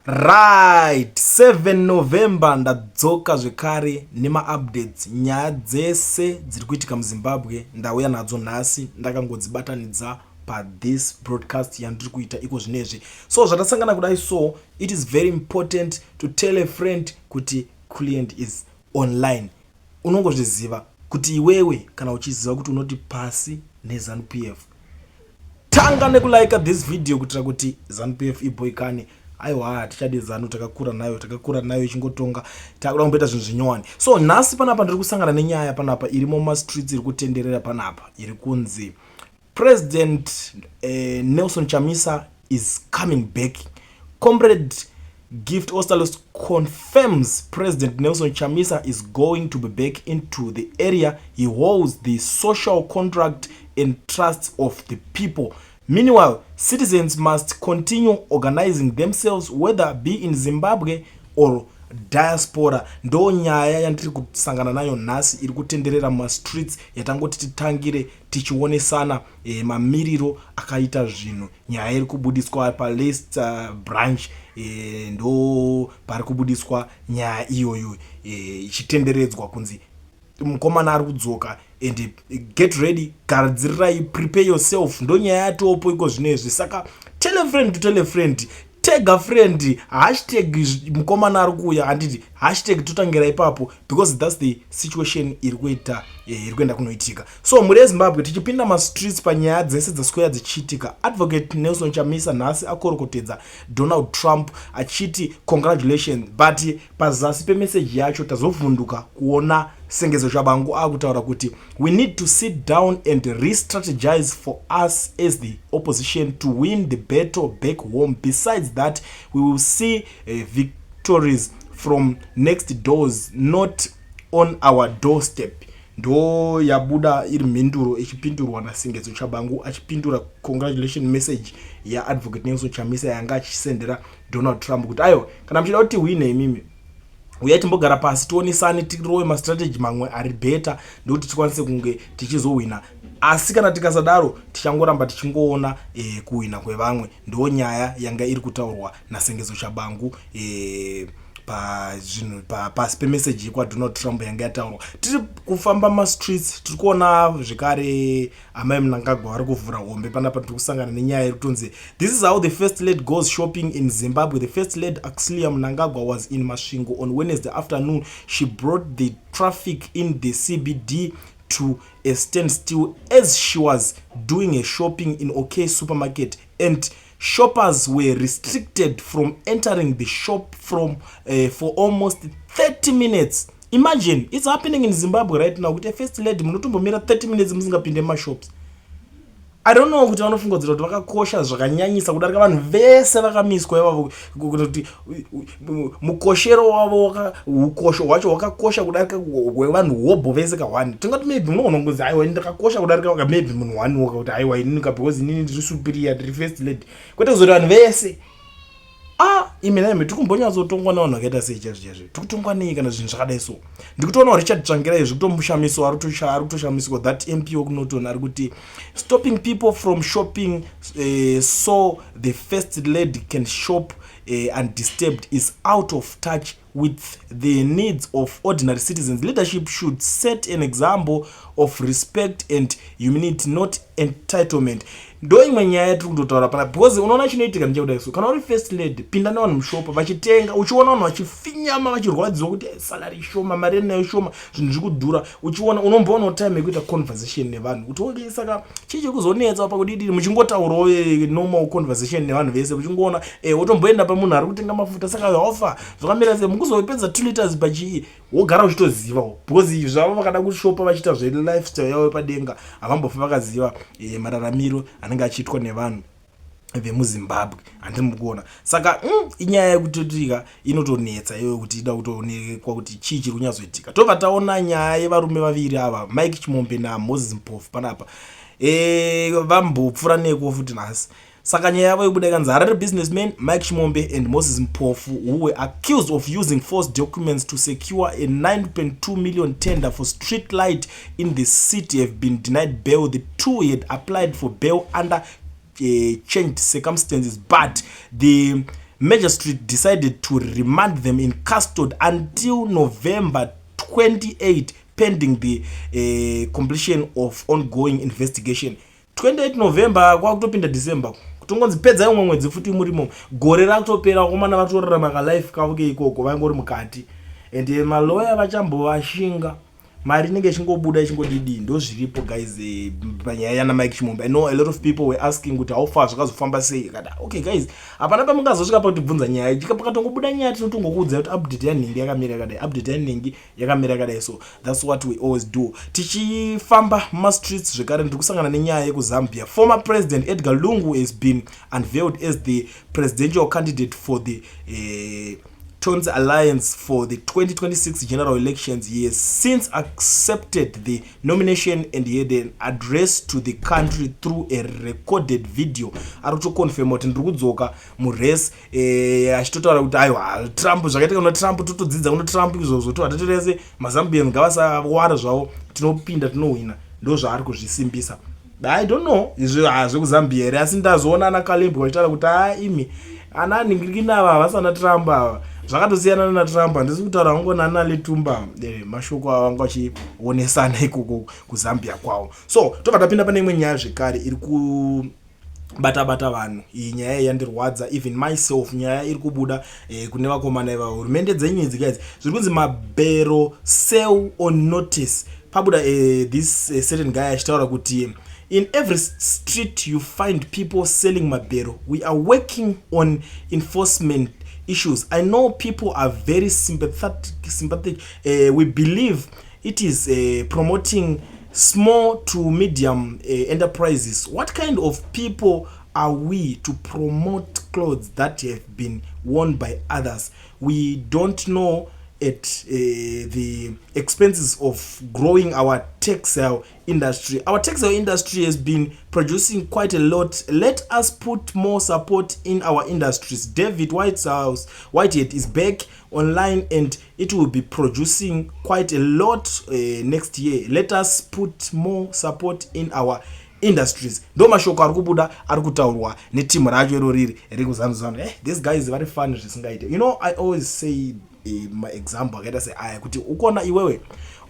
Right, 7 November ndadzoka zvekare nema-updates. Nyaya dzese dziri kuitika muZimbabwe ndauya nadzo nhasi ndakangodzibatanidza this broadcast yandiri kuita iko zvinezvi. So zvatasangana kudai, so it is very important to tell a friend kuti client is online. Unongozviziva kuti iwewe kana uchiziva kuti unoti pasi neZANU-PF, tanga nekulike this video kuitira kuti ZANU-PF iboikane. Aiwa, tichade ZANU, takakura nayo ichingotonga, takuda kumboita zvinhu zvinyowani. So nhasi panapa ndiri kusangana nenyaya panapa iri muma streets iri kutenderera panapa iri kunzi President Nelson Chamisa is coming back. Comrade Gift Ostallos confirms President Nelson Chamisa is going to be back into the area he holds the social contract and trust of the people. Meanwhile, citizens must continue organizing themselves, whether be in Zimbabwe or diaspora. Ndo nyaya yandiri kusangana nayo nhasi iri kutenderera ma streets yatangoti titangire tichionesana mamiriro akaita zvinhu. Nyaya iri kubudiswa pa list branch, ndo pari kubudiswa nyaya iyoyo ichitenderedzwa kunzi mukomana ari kudzoka and get ready, gadzirirai, prepare yourself. Ndo nyaya yatopo iko zvinezvi. Saka tell a friend to tell a friend, tag a friend, hashtag mukomana ari kuuya, handiti hashtag totangira ipapo, because that's the situation iri kuenda kunoitika. So muri Zimbabwe tichipinda ma streets panyaya dzese dzaswera dzichiitika, Advocate Nelson Chamisa nhasi akorokotedza Donald Trump achiti congratulations, but pazasi pemessage yacho tazovhunduka kuona Sengezo Shabangu akutaura kuti we need to sit down and re-strategize for us as the opposition to win the battle back home. Besides that, we will see victories from next doors, not on our doorstep. Ndo yabuda iri mhinduro ichipindurwa naSengezo Shabangu achipindura congratulation message ya Advocate Nelson Chamisa yanga achisendera Donald Trump kuti ayo kana mchida kuti wine imimi uya timbogara pasi tionesane tirowe mastrategy mamwe ari better ndokuti tikwanise kunge tichizowina. Asi kana tikasadaro tichangoramba tichingoona kuwina kwevamwe. Ndo nyaya yanga iri kutaurwa naSengezo Shabangu pasi pemessage kwa Donald Trump yanga yataurwa. Tiri kufamba ma streets tiri kuona zvekare amai Mnangagwa vari kuvhura hombe panapa. Tiri kusangana nenyaya iri kutonzi this is how the first lady goes shopping in Zimbabwe. The first lady Axlia Mnangagwa was in Masvingo on Wednesday afternoon. She brought the traffic in the CBD to a standstill as she was doing a shopping in OK supermarket, and shoppers were restricted from entering the shop for almost 30 minutes. Imagine, it's happening in Zimbabwe right now. With a first lady, munotombomira 30 minutes musingapinde mashops. I don't know kuti vanofunga kuti vakakosha zvakanyanyisa kudarika vanhu vese vakamiswa ivavo, kuti mukoshero wavo ukosho hwacho hwakakosha kudarika hwevanhu hobho vese ka1. Tingati maybe munongozi aiwa ndakakosha kudarika maybe munhu 1 woka kuti aiwa inini because inini ndiri superior, ndiri first lady, kwete kuzoti vanhu vese ime naime tikumbonyatsotongwa navanhu vakaita sei chazvizvazvi. Tikutongwa nei kana zvinhu zvakadai so? Ndikutoona Richard Tsvangira izvi kutomushamiswa ari kutoshamiswa that MP wokunoton ari kuti stopping people from shopping so the first lady can shop undisturbed is out of touch with the needs of ordinary citizens. Leadership should set an example of respect and humility, not entitlement. Ndo imwe nyaya tiri kutotaura pana, because unoona chinoitika nechekudai so. Kana uri first lady, pinda nevanhu mushopa vachitenga, uchiona vanhu vachifinyama vachirwadziwa kuti salary shoma, mari nayo shoma, zvinhu zviri kudhura, uchiona unomboona time yekuita conversation nevanhu kuti okay, saka chii chiri kuzonetsa pakudidiri muchingotaurawo normal conversation nevanhu vese, muchingoona wotomboenda pamunhu ari kutenga mafuta, saka yaofa zvakamira sei mukuzopedza 2 liters pachii wogara uchitozivawo, because izvi zvavo vakada kushopa vachiita lifestyle yavo yepadenga havambofa vakaziva mararamiro anenge achiitwa nevanhu vemuZimbabwe. Handiri mukuona. Saka inyaya yekutotika inotonetsa iwe kuti ida kutoonekwa kuti chii chiri kunyatsoitika. Tobva taona nyaya yevarume vaviri ava, Mike Chimombe naMoses Mpofu panapa vambopfura neko futi nhasi. Saka nyaya yavo yobuda ikanzi Harare businessmen Mike Chimombe and Moses Mpofu, who were accused of using false documents to secure a 9.2 million tender for street light in the city, have been denied bail. The two had applied for bail under changed circumstances, but the magistrate decided to remand them in custody until November 28 pending the completion of ongoing investigation. 28 November kwakutopinda December kutongonzi pedza imwe mwedzi futi murimo gore rakutopera komana vatorarama ka life kavo ke ikoko vangori mukati and maloya vachambovashinga mari inenge ichingobuda ichingodidi ndo zviripo guys panyaya yana Mike Chimombe. I know a lot of people were asking kuti how far zvakazofamba sei kada okay guys apana pamungazosvika pakutibvunza nyaya pakatongobuda nyaya tinotongokuudza kuti update yanhingi yakamira yakadai update yanhingi yakamira yakadai. So that's what we always do. Tichifamba mastreets zvekare ndiri kusangana nenyaya yekuzambia. Former president Edgar Lungu has been unveiled as the presidential candidate for the Tons Alliance for the 2026 general elections. He has since accepted the nomination and he had an address to the country through a recorded video. Aruto confirm kuti ndiri kudzoka murace achitotaura kuti aiwa Trump zvakaita kuna Trump totodzidza kuna Trump izvozvo to atatorese Mazambian ngavasawara zvavo tinopinda tinowina ndo zvaari kuzvisimbisa. I don't know izvo zvekuzambia here asi ndazoona ana Kalembwe vachitaura kuti imi ana aningirikina ava vasana Trump ava zvakatosiyana na Trump. Handisi kutaura ngona ana letumba mashoko avanga vachionesana ikoko kuzambia kwavo. So tobva tapinda pane imwe nyaya zvekare iri kubata vanhu. Iyi nyaya yandirwadza even myself. Nyaya iri kubuda kune vakomana ivavo. Hurumende dzenyu idzi guys zviri kunzi mabero sell on notice. Pabuda this certain guy achitaura kuti in every street you find people selling mabero. We are working on enforcement issues. I know people are very sympathetic. We believe it is promoting small to medium enterprises. What kind of people are we to promote clothes that have been worn by others? We don't know at the expenses of growing our textile industry. Our textile industry has been producing quite a lot. Let us put more support in our industries. David Whitehead is back online and it will be producing quite a lot next year. Let us put more support in our industries. Ndo mashoko ari kubuda ari kutaurwa netimu racho iroriri rekuzanzana. This guy is very fun zvisingaite. You know, I always say my example akaita seaya kuti ukona iwewe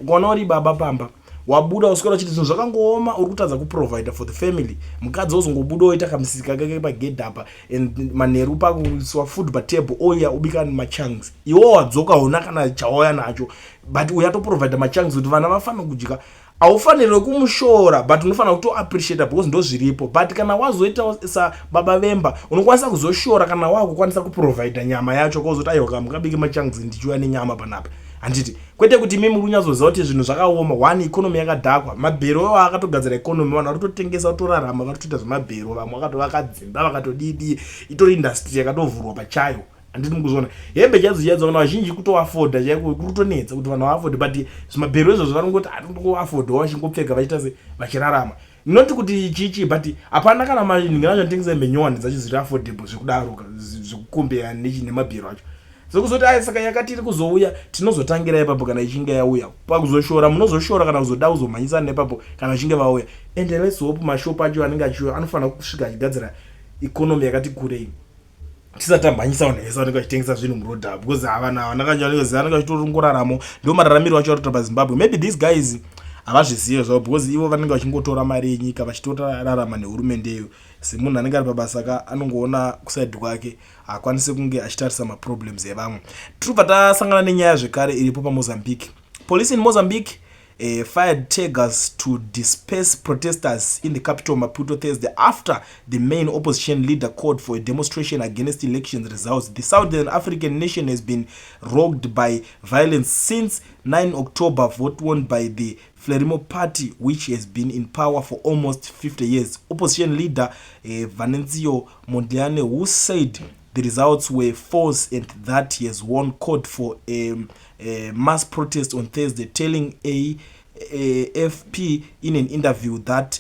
ukona uri baba pamba wabuda uswera chiti zvinhu zvakangooma uri kutadza kuprovide for the family. Mukadzi ozongobuda oita kamusika kake pagedhe apa and manheru pakuiswa food patable oya ubika machunks. Iwe wadzoka una kana chauya nacho but uyatoprovide machunks kuti vana vafana kudya. Haufaniri kumushora but unofanira kuto appreciate because ndo zviripo. But kana wazoita sa baba vemba unokwanisa kuzoshora kana wakukwanisa kuprovide nyama yacho kozoti ayo mukabike machunks ndichiuya nenyama panapa. Handiti kwete kuti mimi runyazoziva kuti zvinhu zvakaoma. One, economy yakadhakwa. Mabhero akatogadzira economy vanhu varikutotengesa kutorarama vakatoita zvemabhero vamwe vakatovakadzimba vakatodidi itori industry yakatovhurwa pachayo. Handiti mukuzviona hembe chadzo vanhu vazhinji kutoafoda chaiko kutonetsa kuti vanhu vaafode but zvimabhero izvozvo vanongoti hatingoafoda vachingopfeka vachiita se vachirarama. Not kuti chichi but hapana kana maningi acho anotengesa hembe nyowani dzacho zviri affordable zvekudaroka zvekukombera nemabhero acho. Zokuzoti saka yakati iri kuzouya tinozotangira ipapo kana ichinge yauya. Pakuzoshora munozoshora kana kuzoda kuzomhanyisa nepapo kana ichinge vauya. And let's hope mashopu acho anenge achiuya anofanira kusvika achigadzira economy yakati kurei. Tisatambanyisa vanhu vese vanenge vachitengesa zvinhu murodha because havana vanenge vachitorongoraramo ndo mararamiro vacho varikuita paZimbabwe. Maybe these guys havazvizive zvavo because ivo vanenge vachingotora mari yenyika vachitorarama nehurumendeyo. Semunhu anenge ari pabasa anongoona kusaidi kwake haakwanisi kunge achitarisa maproblems evamwe. Tiribva tasangana nenyaya zvekare iripo paMozambique. Police in Mozambique fired tear gas to disperse protesters in the capital Maputo Thursday after the main opposition leader called for a demonstration against election results. The Southern African nation has been rocked by violence since 9 October, vote won by the Frelimo party, which has been in power for almost 50 years. Opposition leader Venancio Mondlane, who said the results were false and that he has won, called for a mass protest on Thursday, telling AFP in an interview that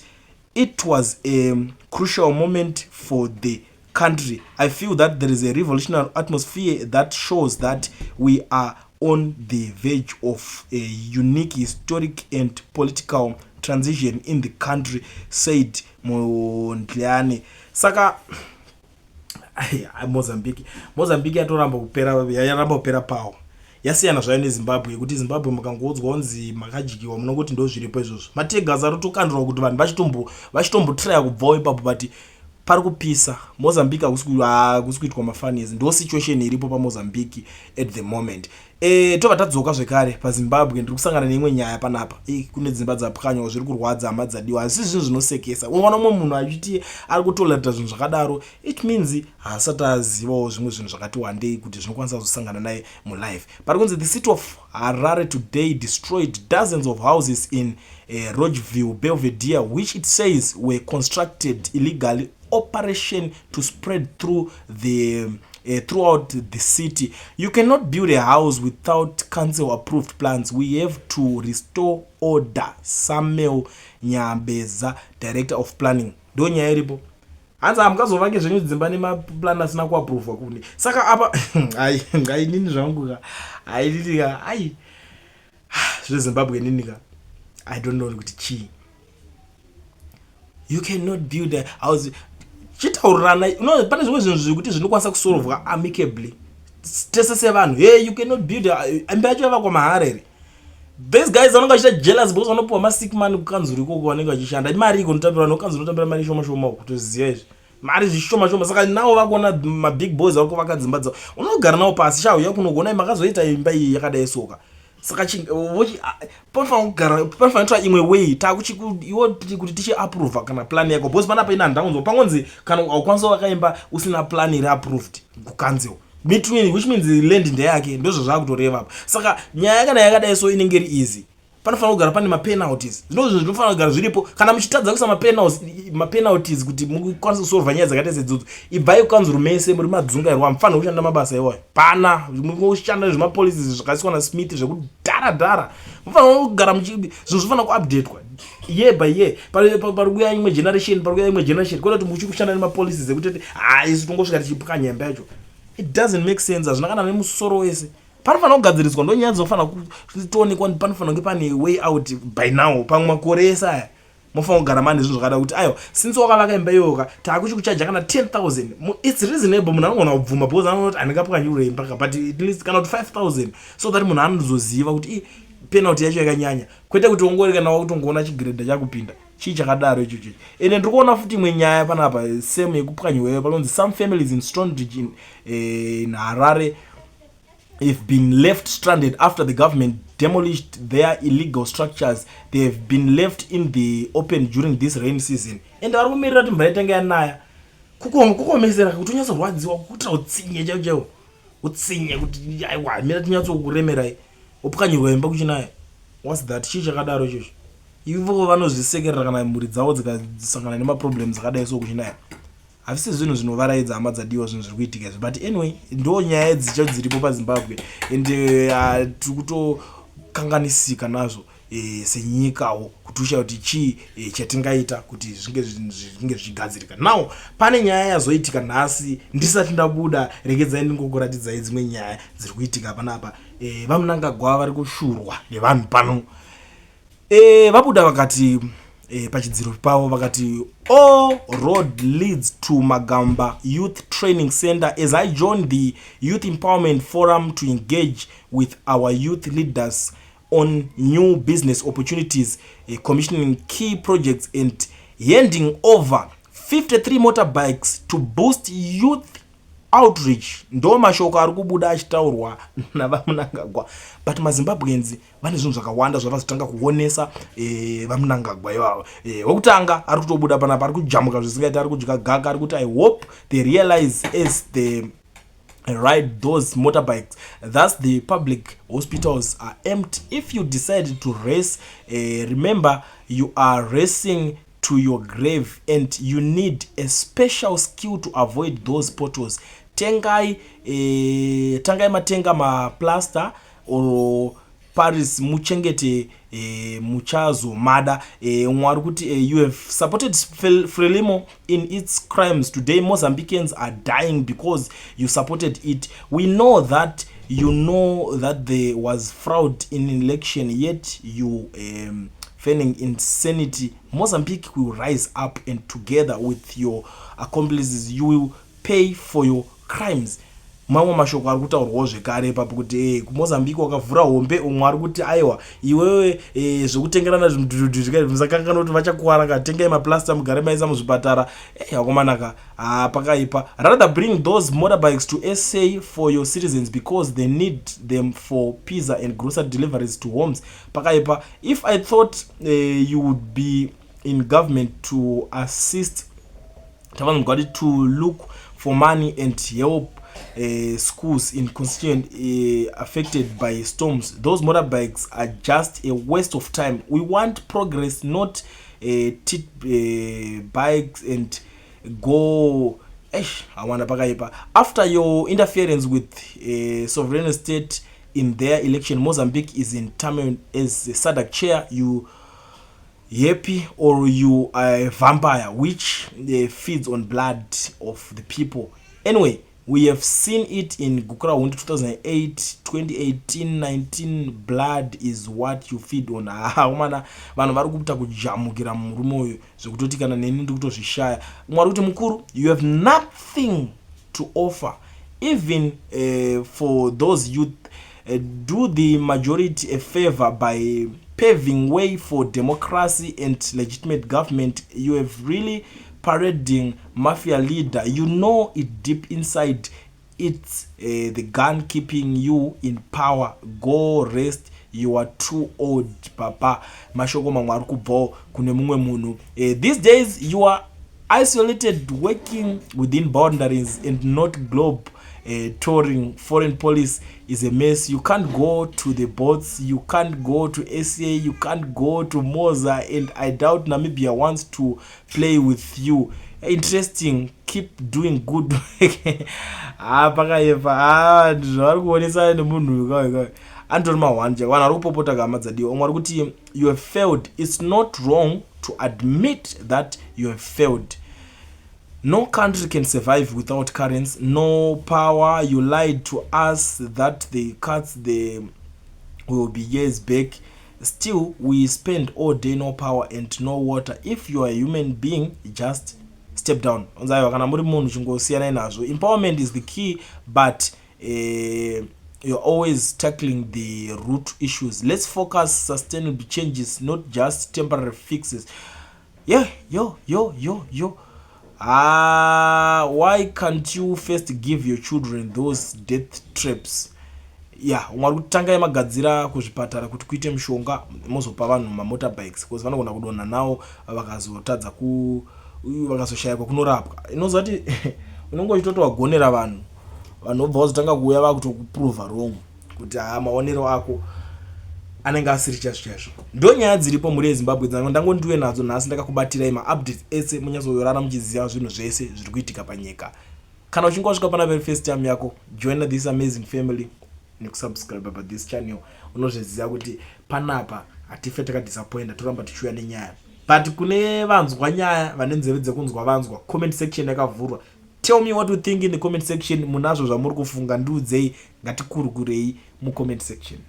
it was a crucial moment for the country. I feel that there is a revolutionary atmosphere that shows that we are on the verge of a unique historic and political transition in the country, said Mondlane. Saka Mozambique yatoramba kupera pawo. Yasiyana zvayo neZimbabwe kuti Zimbabwe mukangodzwa kunzi makajikiwa munongoti ndo zviripo izvozvo. Mategas arotokandurwa kuti vanhu vachitombotraya kubvawo ipapo but pari kupisa. Mozambique hakusi kuitwa mafanizi. Ndo situation iripo paMozambique at the moment. Tobva tadzoka zvekare paZimbabwe ndiri kusangana neimwe nyaya panapa. Kune dzimba dzapwanywa zviri kurwadza hama dzadiwa. Asi zvinhu zvinosekesa. Unoona mumwe munhu achiti ari kutolereta zvinhu zvakadaro, it means haasati azivawo zvimwe zvinhu zvakati wandei kuti zvinokwanisa kuzosangana naye mulife. Pari kunzi the city of Harare today destroyed dozens of houses in Rochville, Belvedere, which it says were constructed illegally. Operation to spread through throughout the city. You cannot build a house without council approved plans. We have to restore order. Samuel Nyambeza, director of planning. Do nyaya iripo. Hanza amukazovange zvenyu dzimba nemaplan asina kuapprova kuni. Saka apa ngai nini zvangu ka. Ai zveZimbabwe nini ka. I don't know kuti chi. You cannot build a house. Chitaurana, pane zvimwe zvinhu zvekuti zvinokwanisa kusolvwa amicably. Tese sevanhu, hey, you cannot build imba yacho yavakwa maHarare. These guys vanonga vachita jealous because vanopuwa masick man kukanzuru ikoko vanenge vachishanda. Mari iko notambira nokanzuru notambira mari shoma shoma kutoziya izvi. Mari zvishoma shoma saka nawo vakuona ma big boys vari kuvaka dzimba dzavo. Unogara nawo pasi chauya kunogona makazoita imba iyi yakadai soka. Saka panofanira imwe way iwo kuti tichi approve kana plan yako because panapa ina ndaunzo pangonzi kana aukwanisa wakaimba usina plan iri approved kukanzil which means land ndeyake ndozvo zvakutoreva apa. Saka nyaya kana yakadai so inenge iri easy. Panofanira kugara pane mapenalties. Ndozvo zvinofanira kugara zviripo kana muchitadza kuisa mapenalties kuti mukwanisa kusolva nyaya dzakaita sedzodzo. Ibvai kukanzuru mese muri madzungairwa mufanira kushanda mabasa iwayo. Pana mushanda zvemapolisi zvakaiswa naSmith zvekudhara. Mufanira kugara zvinhu zvofanira kuupdatewa year by year. Pari kuya imwe generation kwete kuti muchikushanda nemapolisi zvekuti isi tongosvika tichipuka nyamba yacho. It doesn't make sense. Hazvina kana nemusoro wese. Panofanira kugadziriswa ndo nyaya dzinofanira kutoonekwa panofanira kunge pane way out by now. Pamwe makore ese aya mofanira kugara mane zvinhu zvakada kuti ayo since wakavaka imba iyoka taakuchi kuchaja kana 10,000. It's reasonable munhu anogona kubvuma because anoti handingapwanyure imba but at least kana kuti 5,000 so that munhu anozoziva kuti penalty yacho yakanyanya kwete kuti ongori kana wakutongoona chigredha chakupinda chii chakadaro icho. Ende ndiri kuona futi imwe nyaya panapa same yekupwanyiweyo panonzi some families in Stronbridge in Harare have been left stranded after the government demolished their illegal structures. They have been left in the open during this rain season. And vari kumirira kuti mvura itenge yanaya kukomesera kuti unyatsorwadziwa kuitira utsinye chaiwo utsinye kuti aiwa mira tinyatsokuremerai upwanyirwa imba kuchinaya. What's that? Chii chakadaro ichocho. Ivo vanozvisekerera kana mhuri dzavo dzikasangana nemaproblems akadai so kuchinaya. Havisi zvinhu zvinovaraidza hama dzadiwa zvinhu zviri kuitika izvi but anyway ndo nyaya dzicho dziripo paZimbabwe ende tiri kutokanganisika nazvo senyikawo kuti ushaya kuti chii chatingaita kuti zvinge zvichigadzirika. Now pane nyaya yazoitika nhasi ndisati ndabuda regedzai ndingokuratidzai dzimwe nyaya dziri kuitika panapa. Vamunangagwa vari kushurwa nevanhu pano. Vabuda vakati pachidziro pavo vakati all road leads to Magamba Youth Training Center as I joined the Youth Empowerment Forum to engage with our youth leaders on new business opportunities, commissioning key projects and handing over 53 motorbikes to boost youth outreach. Ndo mashoko ari kubuda achitaurwa navamunangagwa but maZimbabweans vane zvinhu zvakawanda zvavazotanga kuonesa vamunangagwa ivavo. Wekutanga ari kutobuda panapa ari kujamuka zvisingaiti ari kudya gaga ari kuti I hope they realize as they ride those motorbikes thus the public hospitals are empty. If you decide to race, remember you are racing to your grave and you need a special skill to avoid those potholes. Tangai matenga ma plaster or Paris muchengete muchazo mada mwari kuti you have supported Frelimo in its crimes. Today Mozambicans are dying because you supported it. We know that you know that there was fraud in election yet you feigning insanity. Mozambique will rise up and together with your accomplices you will pay for your crimes. Mamwe mashoko ari kutaurwawo zvekare ipapo kuti kuMozambique wakavhura hombe umwe ari kuti aiwa iwewe zvekutengerana zvimudhudhudhu zvisakanganwa kuti vachakuwara katengai maplasta mugare maisa muzvipatara yakomanaka pakaipa. Rather bring those motorbikes to SA for your citizens because they need them for pizza and grocery deliveries to homes. Pakaipa. If I thought you would be in government to assist to look for money and help schools in constituent affected by storms, those motorbikes are just a waste of time. We want progress, not bikes and go. After your interference with a sovereign state in their election, Mozambique is in turmoil as the SADC chair. You happy or you are a vampire which feeds on blood of the people? Anyway, we have seen it in Gukura 2008, 2018, 19. Blood is what you feed on. Mana vanhu vari kuita kujamukira murume uyu zvekutoti kana neni ndi kutozvishaya. Mwari kuti mukuru, you have nothing to offer. Even for those youth, do the majority a favor by paving way for democracy and legitimate government. You have really parading mafia leader. You know it deep inside. It's the gun keeping you in power. Go rest. You are too old, papa. Mashoko mamwaru kubvo kune mumwe munhu. These days you are isolated, working within boundaries and not globe. Touring. Foreign police is a mess. You can't go to the boats, you can't go to SA, you can't go to Moza, and I doubt Namibia wants to play with you. Interesting. Keep doing good work. Pakaipa zvari kuonesa nemunhu Anton Mawanje wana ari kupopota gamadzadiwa omwe ari kuti you have failed. It's not wrong to admit that you have failed. No country can survive without currency. No power. You lied to us that the cuts will be years back. Still, we spend all day, no power and no water. If you are a human being, just step down. Empowerment is the key, but you're always tackling the root issues. Let's focus sustainable changes, not just temporary fixes. Why can't you first give your children those death traps? Mwari kutanga yemagadzira kuzvipatara kuti kuite mishonga mozopa vanhu mamotorbikes because vanogona kudonha nawo vakazotadza vakazoshayikwa kunorapwa. Inoziva kuti unongochitotowagonera vanhu vanobva vazotanga kuuya vakutokuprova wrong kuti maonero ako anenge asiri chazvo. Ndo nyaya dziripo muri Zimbabwe dzangu ndangondiwe nadzo nhasi ndakakubatirai maupdates ese munyatsorara muchiziva zvinhu zvese zviri kuitika panyika. Kana uchinge wasvika pana very first time yako, join this amazing family nekusubscribe pa this channel. Unozviziva kuti panapa hatife takadisappointa, toramba tichiuya nenyaya. But kune vanzwa nyaya vane nzeve dzekunzwa vanzwa, comment section yakavhurwa. Tell me what you think in the comment section. Munazvo zvamuri kufunga, ndiudzei, ngatikurukirei mu comment section.